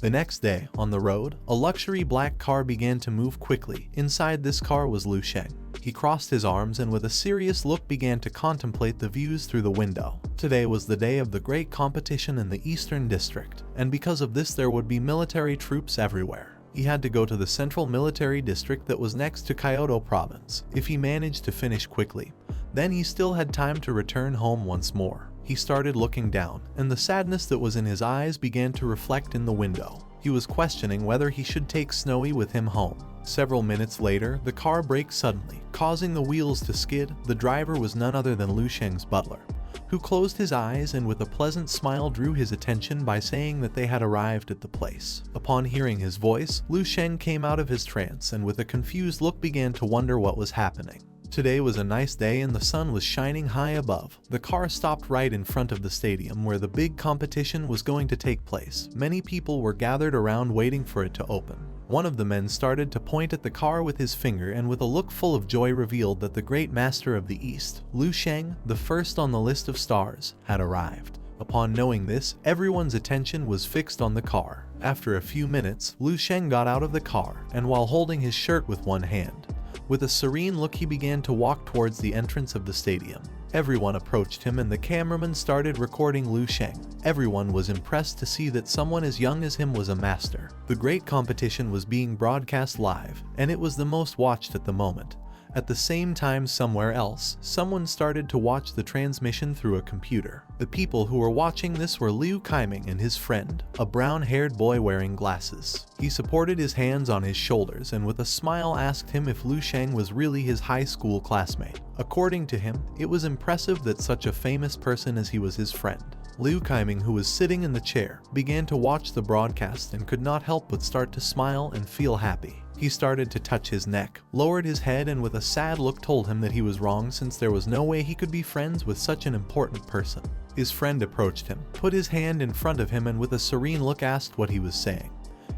The next day, on the road, a luxury black car began to move quickly. Inside this car was Lu Sheng. He crossed his arms and with a serious look began to contemplate the views through the window. Today was the day of the great competition in the Eastern District, and because of this there would be military troops everywhere. He had to go to the central military district that was next to Kyoto province. If he managed to finish quickly, then he still had time to return home once more. He started looking down, and the sadness that was in his eyes began to reflect in the window. He was questioning whether he should take Snowy with him home. Several minutes later, the car braked suddenly, causing the wheels to skid. The driver was none other than Lu Sheng's butler, who closed his eyes and with a pleasant smile drew his attention by saying that they had arrived at the place. Upon hearing his voice, Lu Sheng came out of his trance and with a confused look began to wonder what was happening. Today was a nice day and the sun was shining high above. The car stopped right in front of the stadium where the big competition was going to take place. Many people were gathered around waiting for it to open. One of the men started to point at the car with his finger and with a look full of joy revealed that the great master of the East, Lu Sheng, the first on the list of stars, had arrived. Upon knowing this, everyone's attention was fixed on the car. After a few minutes, Lu Sheng got out of the car and while holding his shirt with one hand, with a serene look he began to walk towards the entrance of the stadium. Everyone approached him and the cameraman started recording Lu Sheng. Everyone was impressed to see that someone as young as him was a master. The great competition was being broadcast live, and it was the most watched at the moment. At the same time somewhere else, someone started to watch the transmission through a computer. The people who were watching this were Liu Kaiming and his friend, a brown-haired boy wearing glasses. He supported his hands on his shoulders and with a smile asked him if Lu Sheng was really his high school classmate. According to him, it was impressive that such a famous person as he was his friend. Liu Kaiming, who was sitting in the chair, began to watch the broadcast and could not help but start to smile and feel happy. He started to touch his neck, lowered his head and with a sad look told him that he was wrong since there was no way he could be friends with such an important person. His friend approached him, put his hand in front of him and with a serene look asked what he was saying.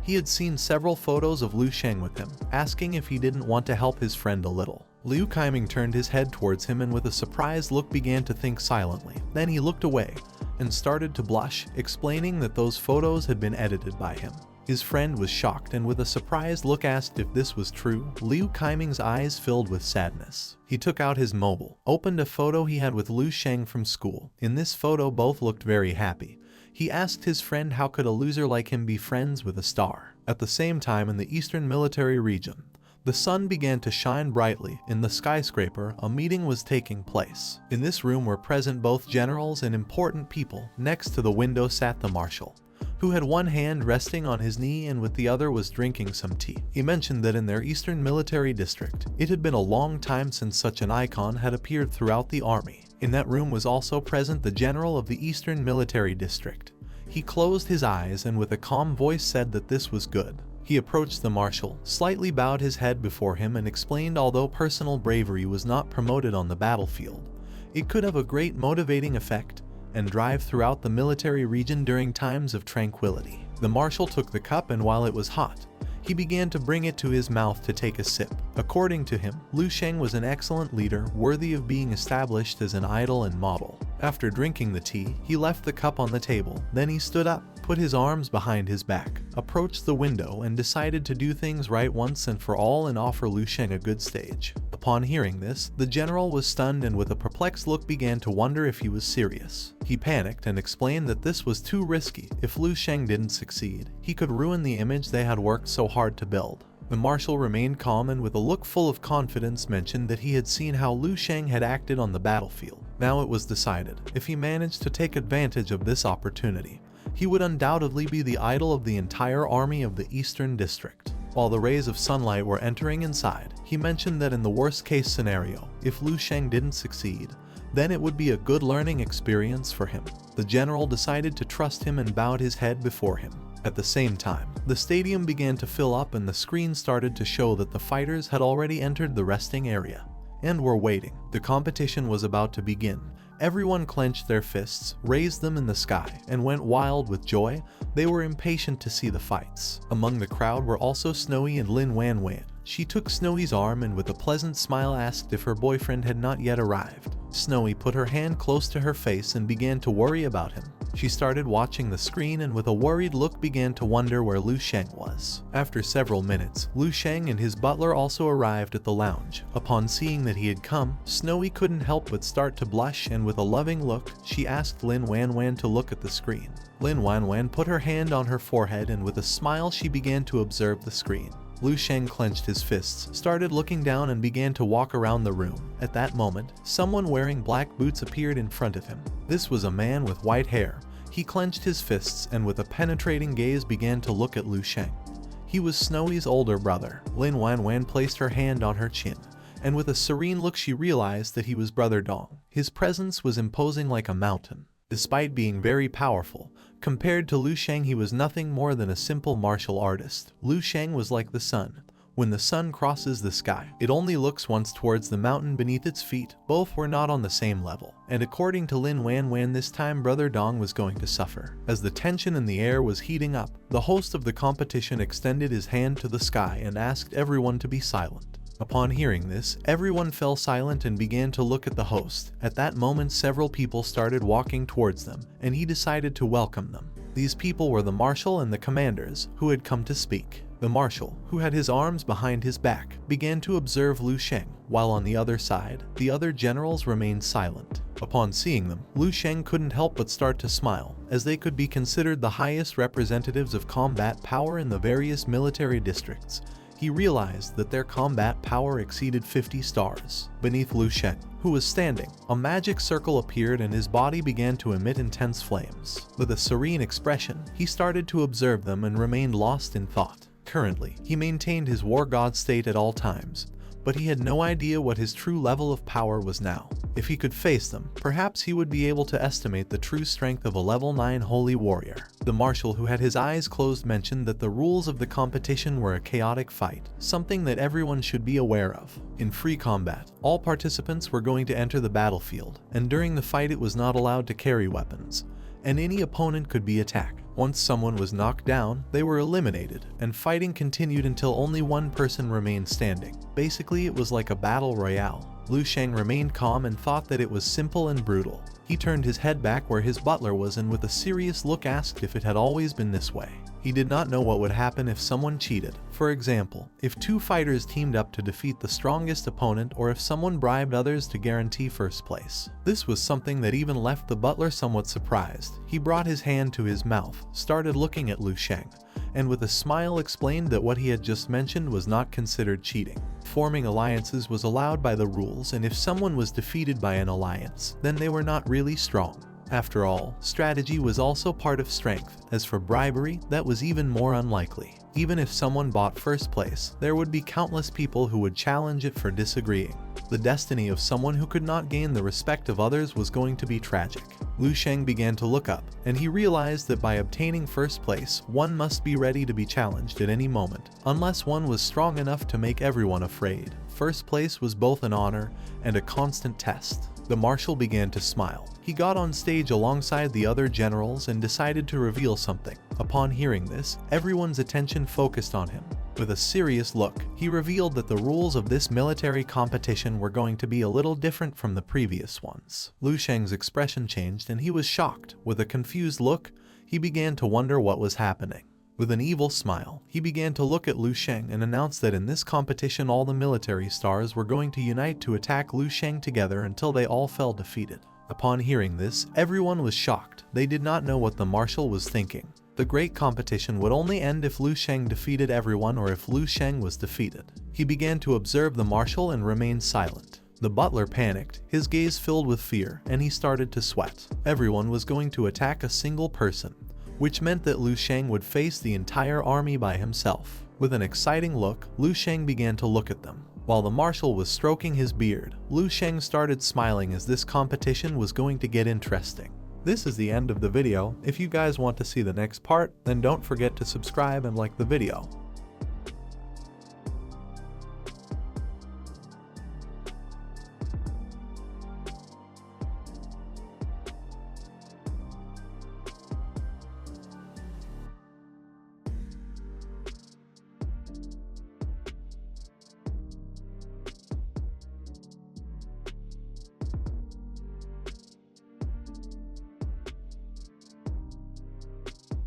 He had seen several photos of Lu Sheng with him, asking if he didn't want to help his friend a little. Liu Kaiming turned his head towards him and with a surprised look began to think silently. Then he looked away and started to blush, explaining that those photos had been edited by him. His friend was shocked and with a surprised look asked if this was true. Liu Kaiming's eyes filled with sadness. He took out his mobile, opened a photo he had with Lu Sheng from school. In this photo both looked very happy. He asked his friend how could a loser like him be friends with a star. At the same time in the Eastern Military Region, the sun began to shine brightly. In the skyscraper, a meeting was taking place. In this room were present both generals and important people. Next to the window sat the marshal, who had one hand resting on his knee and with the other was drinking some tea. He mentioned that in their Eastern Military District, it had been a long time since such an icon had appeared throughout the army. In that room was also present the general of the Eastern Military District. He closed his eyes and with a calm voice said that this was good. He approached the marshal, slightly bowed his head before him and explained although personal bravery was not promoted on the battlefield, it could have a great motivating effect and drive throughout the military region during times of tranquility. The marshal took the cup and while it was hot, he began to bring it to his mouth to take a sip. According to him, Lu Sheng was an excellent leader, worthy of being established as an idol and model. After drinking the tea, he left the cup on the table. Then he stood up, put his arms behind his back, approached the window and decided to do things right once and for all and offer Lu Sheng a good stage. Upon hearing this, the general was stunned and with a perplexed look began to wonder if he was serious. He panicked and explained that this was too risky. If Lu Sheng didn't succeed, he could ruin the image they had worked so hard to build. The marshal remained calm and with a look full of confidence mentioned that he had seen how Lu Sheng had acted on the battlefield. Now it was decided, if he managed to take advantage of this opportunity, he would undoubtedly be the idol of the entire army of the Eastern District. While the rays of sunlight were entering inside, he mentioned that in the worst case scenario, if Lu Sheng didn't succeed, then it would be a good learning experience for him. The general decided to trust him and bowed his head before him. At the same time, the stadium began to fill up and the screen started to show that the fighters had already entered the resting area and were waiting. The competition was about to begin. Everyone clenched their fists, raised them in the sky, and went wild with joy. They were impatient to see the fights. Among the crowd were also Snowy and Lin Wanwan. She took Snowy's arm and with a pleasant smile asked if her boyfriend had not yet arrived. Snowy put her hand close to her face and began to worry about him. She started watching the screen and with a worried look began to wonder where Lu Sheng was. After several minutes, Lu Sheng and his butler also arrived at the lounge. Upon seeing that he had come, Snowy couldn't help but start to blush, and with a loving look, she asked Lin Wanwan to look at the screen. Lin Wanwan put her hand on her forehead and with a smile she began to observe the screen. Lu Sheng clenched his fists, started looking down and began to walk around the room. At that moment, someone wearing black boots appeared in front of him. This was a man with white hair. He clenched his fists and with a penetrating gaze began to look at Lu Sheng. He was Snowy's older brother. Lin Wanwan placed her hand on her chin, and with a serene look she realized that he was Brother Dong. His presence was imposing like a mountain. Despite being very powerful, compared to Lu Sheng he was nothing more than a simple martial artist. Lu Sheng was like the sun. When the sun crosses the sky, it only looks once towards the mountain beneath its feet. Both were not on the same level, and according to Lin Wanwan this time Brother Dong was going to suffer. As the tension in the air was heating up, the host of the competition extended his hand to the sky and asked everyone to be silent. Upon hearing this, everyone fell silent and began to look at the host. At that moment several people started walking towards them, and he decided to welcome them. These people were the marshal and the commanders, who had come to speak. The marshal, who had his arms behind his back, began to observe Lu Sheng, while on the other side, the other generals remained silent. Upon seeing them, Lu Sheng couldn't help but start to smile, as they could be considered the highest representatives of combat power in the various military districts. He realized that their combat power exceeded 50 stars. Beneath Lu Sheng, who was standing, a magic circle appeared and his body began to emit intense flames. With a serene expression, he started to observe them and remained lost in thought. Currently, he maintained his war god state at all times, but he had no idea what his true level of power was now. If he could face them, perhaps he would be able to estimate the true strength of a level 9 holy warrior. The marshal, who had his eyes closed, mentioned that the rules of the competition were a chaotic fight, something that everyone should be aware of. In free combat, all participants were going to enter the battlefield, and during the fight it was not allowed to carry weapons, and any opponent could be attacked. Once someone was knocked down, they were eliminated, and fighting continued until only one person remained standing. Basically, it was like a battle royale. Lu Sheng remained calm and thought that it was simple and brutal. He turned his head back where his butler was and with a serious look asked if it had always been this way. He did not know what would happen if someone cheated. For example, if two fighters teamed up to defeat the strongest opponent, or if someone bribed others to guarantee first place. This was something that even left the butler somewhat surprised. He brought his hand to his mouth, started looking at Lu Sheng, and with a smile explained that what he had just mentioned was not considered cheating. Forming alliances was allowed by the rules, and if someone was defeated by an alliance, then they were not really strong. After all, strategy was also part of strength. As for bribery, that was even more unlikely. Even if someone bought first place, there would be countless people who would challenge it for disagreeing. The destiny of someone who could not gain the respect of others was going to be tragic. Lu Sheng began to look up, and he realized that by obtaining first place, one must be ready to be challenged at any moment, unless one was strong enough to make everyone afraid. First place was both an honor and a constant test. The marshal began to smile. He got on stage alongside the other generals and decided to reveal something. Upon hearing this, everyone's attention focused on him. With a serious look, he revealed that the rules of this military competition were going to be a little different from the previous ones. Lu Sheng's expression changed and he was shocked. With a confused look, he began to wonder what was happening. With an evil smile, he began to look at Lu Sheng and announced that in this competition all the military stars were going to unite to attack Lu Sheng together until they all fell defeated. Upon hearing this, everyone was shocked. They did not know what the marshal was thinking. The great competition would only end if Lu Sheng defeated everyone or if Lu Sheng was defeated. He began to observe the marshal and remained silent. The butler panicked, his gaze filled with fear, and he started to sweat. Everyone was going to attack a single person, which meant that Lu Sheng would face the entire army by himself. With an exciting look, Lu Sheng began to look at them. While the marshal was stroking his beard, Lu Sheng started smiling as this competition was going to get interesting. This is the end of the video. If you guys want to see the next part, then don't forget to subscribe and like the video.